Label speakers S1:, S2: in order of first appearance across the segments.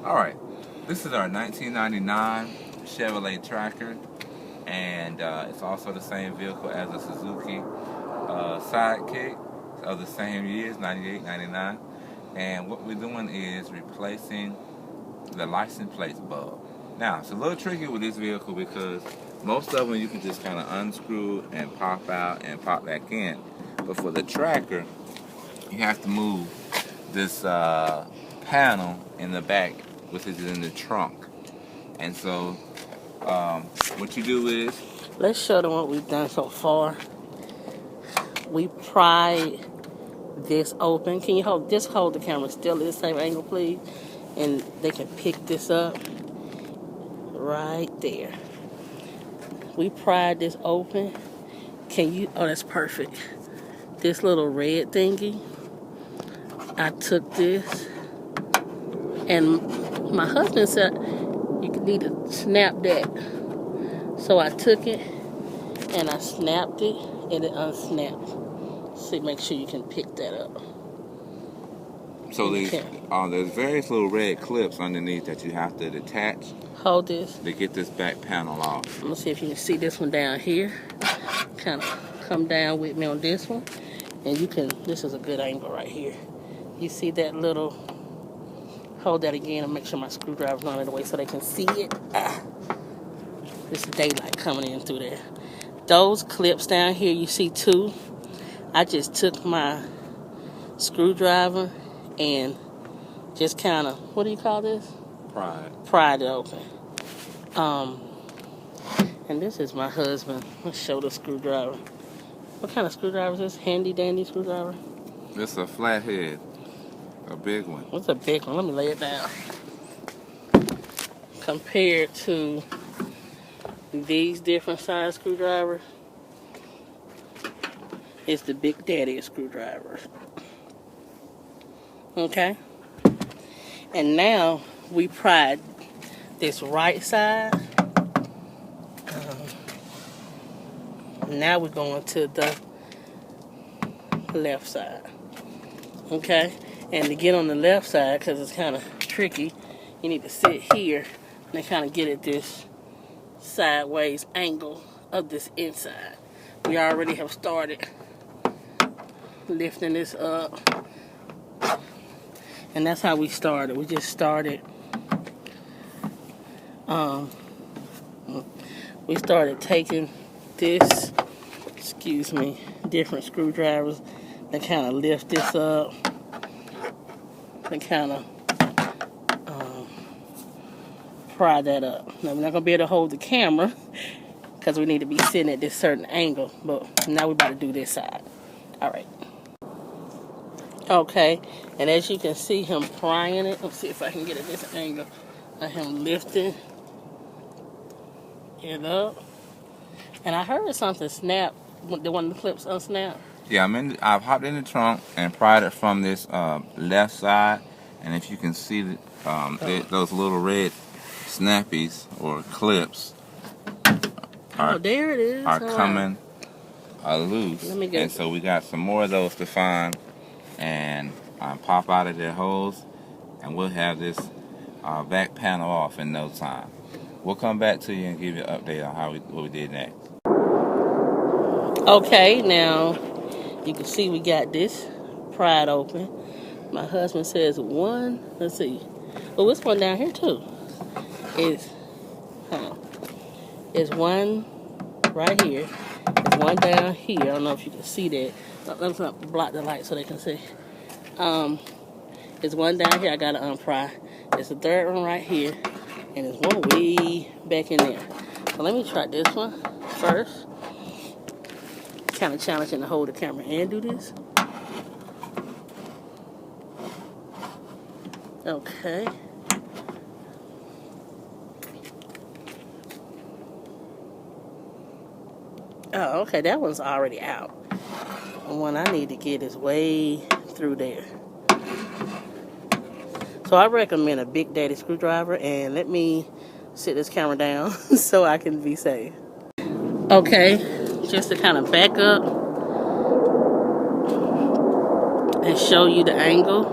S1: Alright, this is our 1999 Chevy Tracker, and it's also the same vehicle as a Suzuki Sidekick of the same years, 98, 99. And what we're doing is replacing the license plate bulb. Now, it's a little tricky with this vehicle because most of them you can just kind of unscrew and pop out and pop back in. But for the Tracker, you have to move this panel in the back, which is in the trunk. And so what you do is,
S2: let's show them what we've done so far. We pried this open. Can you hold the camera still at the same angle, please? And they can pick this up right there. We pried this open. Oh, that's perfect. This little red thingy, I took this, and my husband said you need to snap that. So I took it and I snapped it, and it unsnapped. So make sure you can pick that up.
S1: So there's various little red clips underneath that you have to detach.
S2: Hold this
S1: to get this back panel off.
S2: I'm gonna see if you can see this one down here. Kind of come down with me on this one, and you can. This is a good angle right here. You see that little? Hold that again and make sure my screwdriver's not in the way so they can see it. There's daylight coming in through there. Those clips down here, you see two. I just took my screwdriver and just kind of, what do you call this? Pried it open. And this is my husband. Let's show the screwdriver. What kind of screwdriver is this? Handy dandy screwdriver?
S1: This is a flathead. A big one.
S2: What's a big one? Let me lay it down. Compared to these different size screwdrivers, it's the Big Daddy screwdriver. Okay? And now we pried this right side. Now we're going to the left side. Okay? And to get on the left side, because it's kind of tricky, you need to sit here and kind of get at this sideways angle of this inside. We already have started lifting this up. And that's how we started. We just started, we started taking this, different screwdrivers that kind of lift this up. And kind of pry that up. Now we're not gonna be able to hold the camera because we need to be sitting at this certain angle. But now we're about to do this side. All right. Okay. And as you can see him prying it. Let's see if I can get at this angle of him lifting it up. And I heard something snap. The one of the clips unsnap.
S1: Yeah, I've hopped in the trunk and pried it from this left side, and if you can see those little red snappies or clips
S2: there it is.
S1: are coming loose. And so we got some more of those to find and pop out of their holes, and we'll have this back panel off in no time. We'll come back to you and give you an update on what we did next.
S2: Okay, now you can see we got this pried open. My husband says one. Let's see. Oh, this one down here too. Is one right here. There's one down here. I don't know if you can see that. Let's not block the light so they can see. There's one down here I gotta unpry. There's a third one right here, and there's one way back in there. So let me try this one first. Kind of challenging to hold the camera and do this. Okay. Oh, okay, that one's already out. The one I need to get is way through there. So I recommend a Big Daddy screwdriver, and let me sit this camera down so I can be safe. Okay. Just to kind of back up and show you the angle.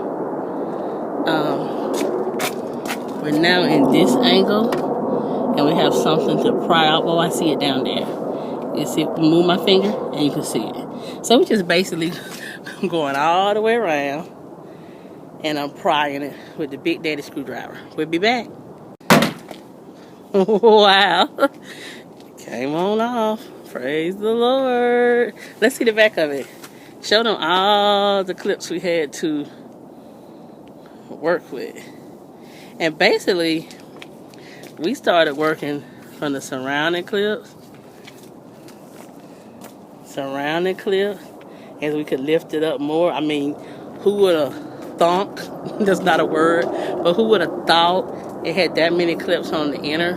S2: We're now in this angle, and we have something to pry out. Oh, I see it down there. You see, move my finger, and you can see it. So we just basically going all the way around, and I'm prying it with the Big Daddy screwdriver. We'll be back. Wow. Came on off. Praise the Lord. Let's see the back of it. Show them all the clips we had to work with. And basically, we started working from the surrounding clips. As we could lift it up more. I mean, who would have thunk? That's not a word. But who would have thought it had that many clips on the inner?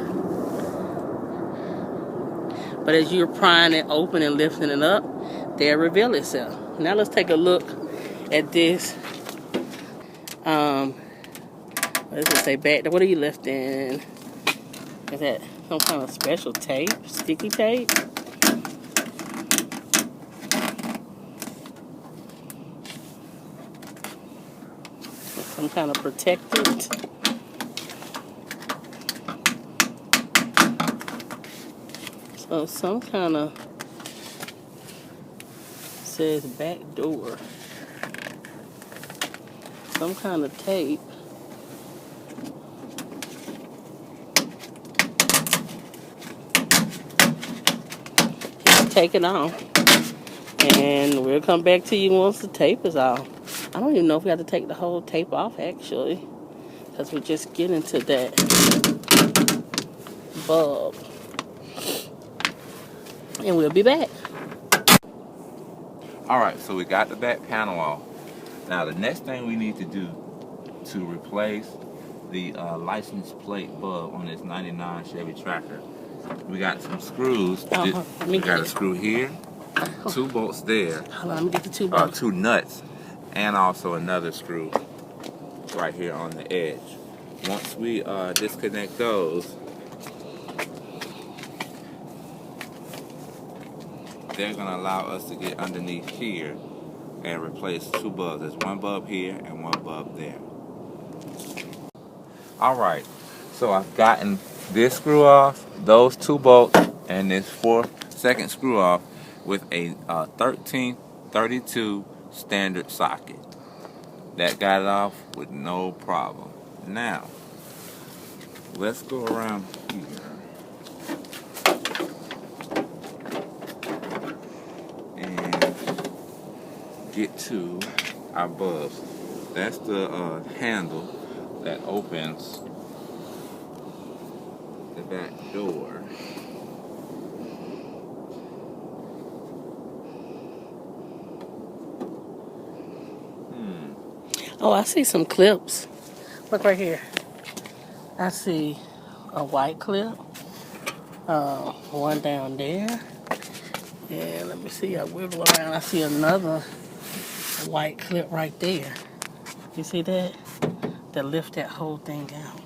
S2: But as you're prying it open and lifting it up, they'll reveal itself. Now let's take a look at this. Let's just say back there. What are you lifting? Is that some kind of special tape? Sticky tape? Some kind of protectant? So some kind of says back door. Some kind of tape. Just take it off. And we'll come back to you once the tape is off. I don't even know if we have to take the whole tape off actually. Because we're just getting to that bulb. And we'll be back.
S1: Alright, so we got the back panel off. Now the next thing we need to do to replace the license plate bulb on this 99 Chevy Tracker, we got some screws. We got a screw here, 2 bolts there,
S2: Hold on, let me get the 2 bolts.
S1: 2 nuts, and also another screw right here on the edge. Once we disconnect those, they're going to allow us to get underneath here and replace 2 bulbs. There's 1 bulb here and 1 bulb there. Alright, so I've gotten this screw off, those 2 bolts, and this 4-second screw off with a 1332 standard socket. That got it off with no problem. Now, let's go around here. Get to our bulbs. That's the handle that opens the back door.
S2: Oh, I see some clips. Look right here. I see a white clip. One down there. And let me see, I wiggle around. I see another white clip right there. You see that? That lift that whole thing out.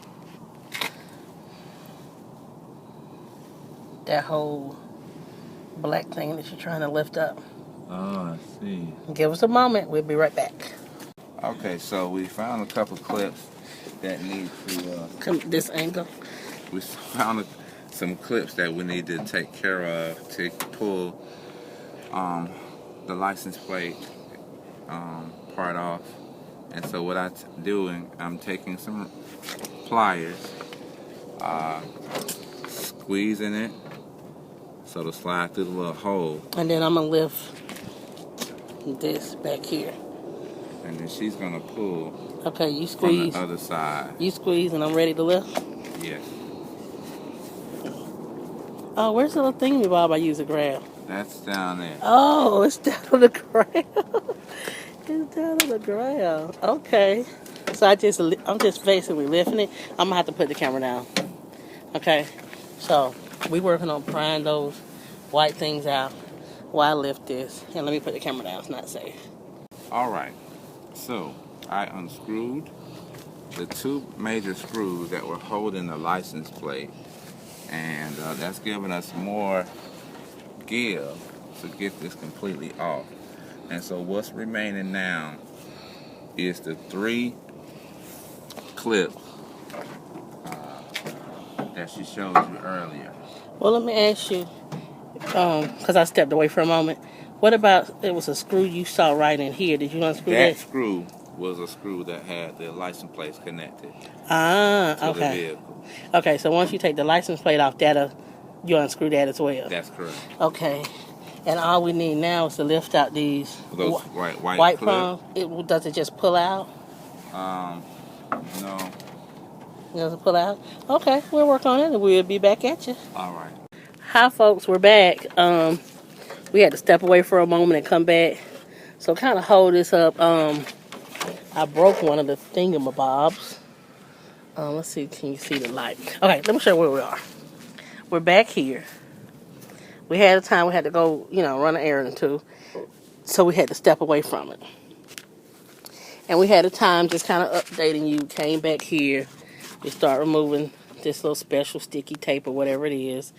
S2: That whole black thing that you're trying to lift up.
S1: Oh, I see.
S2: Give us a moment. We'll be right back.
S1: Okay, so we found a couple clips that need to...
S2: Come this angle.
S1: We found some clips that we need to take care of to pull the license plate part off. And so what I'm doing, I'm taking some pliers, squeezing it so it'll slide through the little hole.
S2: And then I'm going to lift this back here.
S1: And then she's going to pull
S2: okay, you squeeze.
S1: From the other side.
S2: You squeeze and I'm ready to lift?
S1: Yes.
S2: Oh, where's the little thingy-bob I use to grab?
S1: That's down there.
S2: Oh, it's down on the ground. It's down on the ground. Okay. So I'm just basically lifting it. I'm going to have to put the camera down. Okay. So we working on prying those white things out while I lift this. And let me put the camera down. It's not safe.
S1: All right. So I unscrewed the 2 major screws that were holding the license plate. And that's giving us more give to get this completely off. And so what's remaining now is the 3 clips that she showed you earlier.
S2: Well, let me ask you, because I stepped away for a moment. What about, it was a screw you saw right in here. Did you unscrew
S1: That
S2: that?
S1: screw was a screw that had the license plates connected
S2: Ah,
S1: to the
S2: okay.
S1: vehicle.
S2: Okay, so once you take the license plate off, you unscrew that as well.
S1: That's correct.
S2: Okay. And all we need now is to lift out these
S1: Those white clips.
S2: prongs. Does it just pull out?
S1: No.
S2: Does it pull out? Okay, we'll work on it and we'll be back at you.
S1: All right.
S2: Hi, folks. We're back. We had to step away for a moment and come back. So kind of hold this up. I broke one of the thingamabobs. Let's see. Can you see the light? Okay, let me show you where we are. We're back here. We had a time we had to go, run an errand or two. So we had to step away from it. And we had a time just kind of updating you. Came back here. We start removing this little special sticky tape or whatever it is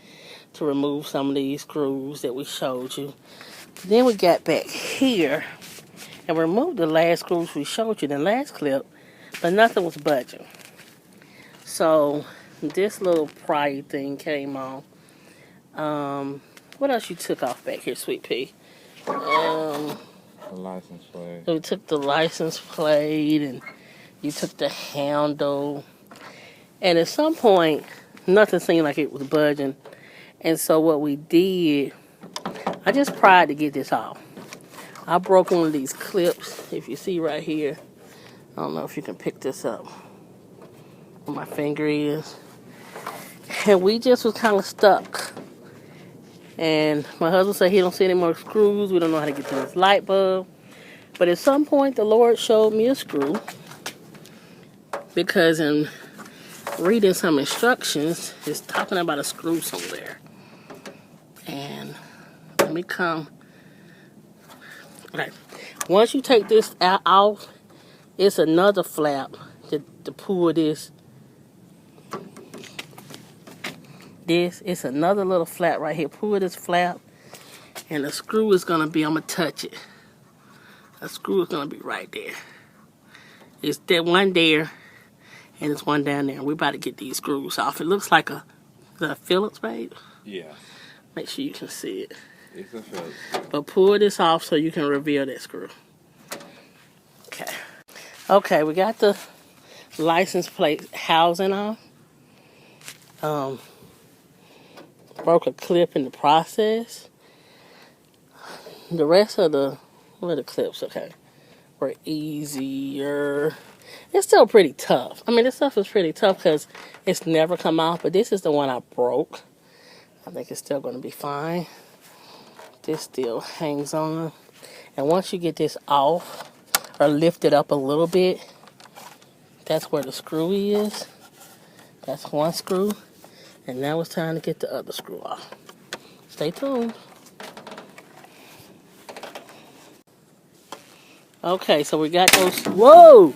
S2: to remove some of these screws that we showed you. Then we got back here and removed the last screws we showed you in the last clip, but nothing was budging. So this little pry thing came on. What else you took off back here, Sweet Pea?
S1: The license plate.
S2: So we took the license plate and you took the handle. And at some point, nothing seemed like it was budging. And so what we did, I just pried to get this off. I broke one of these clips, if you see right here. I don't know if you can pick this up. Where my finger is. And we just was kind of stuck. And my husband said he don't see any more screws. We don't know how to get to this light bulb. But at some point, the Lord showed me a screw. Because in reading some instructions, it's talking about a screw somewhere. And let me come. Okay. Once you take this off, it's another flap to pull this. It's another little flap right here. Pull this flap, and the screw is gonna be. I'm gonna touch it. The screw is gonna be right there. It's that one there, and it's one down there. We're about to get these screws off. It looks like is that a Phillips, babe?
S1: Yeah.
S2: Make sure you can see it.
S1: It's a Phillips.
S2: But pull this off so you can reveal that screw. Okay. Okay, we got the license plate housing on. Broke a clip in the process. The rest of the clips, okay, were easier. It's still pretty tough. I mean, this stuff is pretty tough because it's never come off, but this is the one I broke. I think it's still going to be fine. This still hangs on. And once you get this off or lift it up a little bit, that's where the screw is. That's one screw. And now it's time to get the other screw off. Stay tuned. Okay, so we got those. Whoa!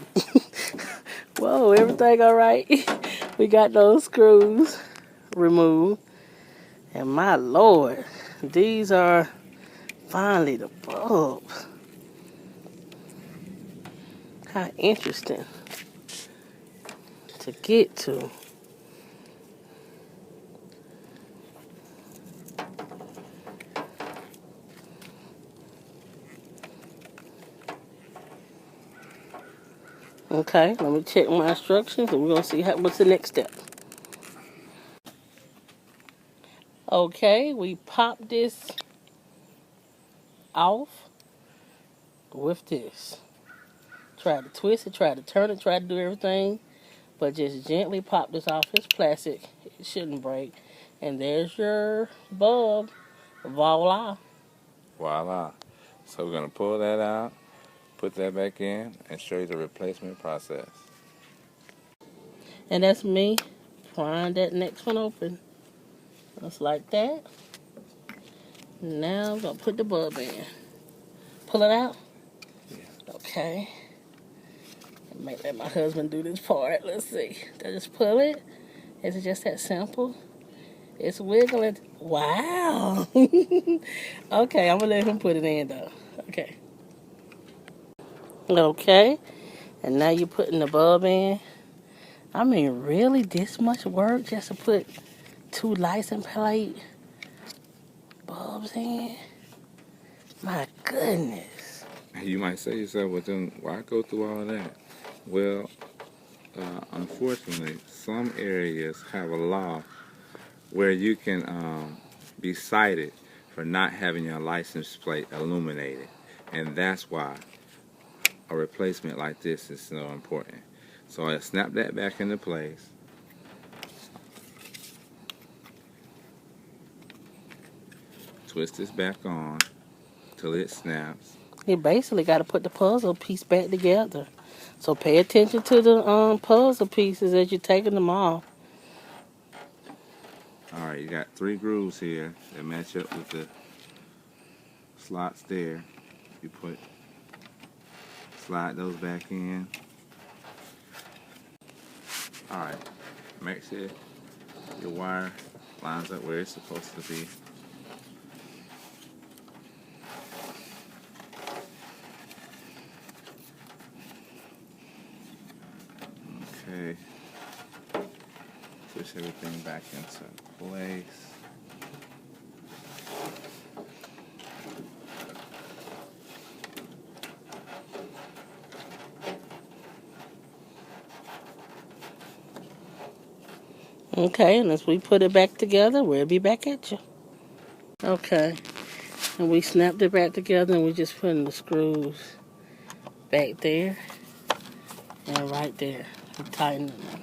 S2: Whoa, everything all right? We got those screws removed. And my Lord, these are finally the bulbs. How interesting to get to. Okay, let me check my instructions and we're going to see what's the next step. Okay, we pop this off with this. Try to twist it, try to turn it, try to do everything, but just gently pop this off. It's plastic, it shouldn't break. And there's your bulb. Voila.
S1: Voila. So we're going to pull that out, put that back in, and show you the replacement process.
S2: And that's me prying that next one open. Just like that. Now I'm going to put the bulb in. Pull it out? Yeah. Okay. Let my husband do this part. Let's see. Did I just pull it? Is it just that simple? It's wiggling. Wow. Okay, I'm going to let him put it in though. Okay. Okay. And now you're putting the bulb in. I mean, really, this much work just to put 2 license plate bulbs in? My goodness.
S1: You might say to yourself, well, then why go through all of that? Well, unfortunately, some areas have a law where you can be cited for not having your license plate illuminated. And that's why a replacement like this is so important. So I snap that back into place. Twist this back on till it snaps.
S2: You basically got to put the puzzle piece back together. So pay attention to the puzzle pieces as you're taking them off.
S1: Alright, you got 3 grooves here that match up with the slots there. You slide those back in. Alright, make sure your wire lines up where it's supposed to be. Okay, push everything back into place.
S2: Okay, and as we put it back together, we'll be back at you. Okay, and we snapped it back together, and we just putting the screws back there and right there. We tighten them.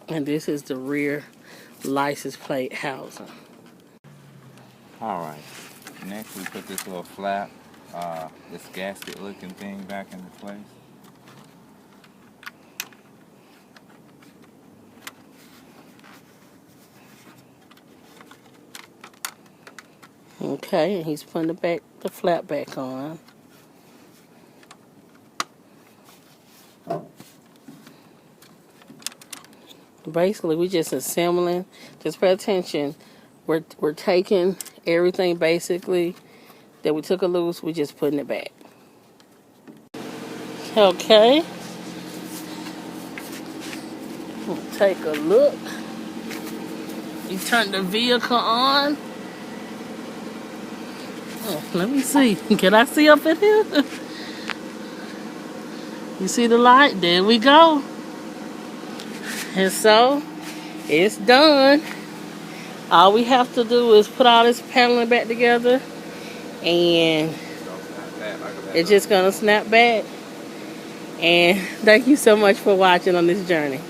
S2: And this is the rear license plate housing.
S1: Alright, next we put this little flap, this gasket looking thing back into place.
S2: Okay, and he's putting the flap back on. Basically, we just assembling. Just pay attention. We're taking everything basically that we took a loose. We're just putting it back. Okay. We'll take a look. You turn the vehicle on. Oh, let me see. Can I see up in here? You see the light? There we go. And so, it's done. All we have to do is put all this paneling back together, and it's just gonna snap back. And thank you so much for watching on this journey.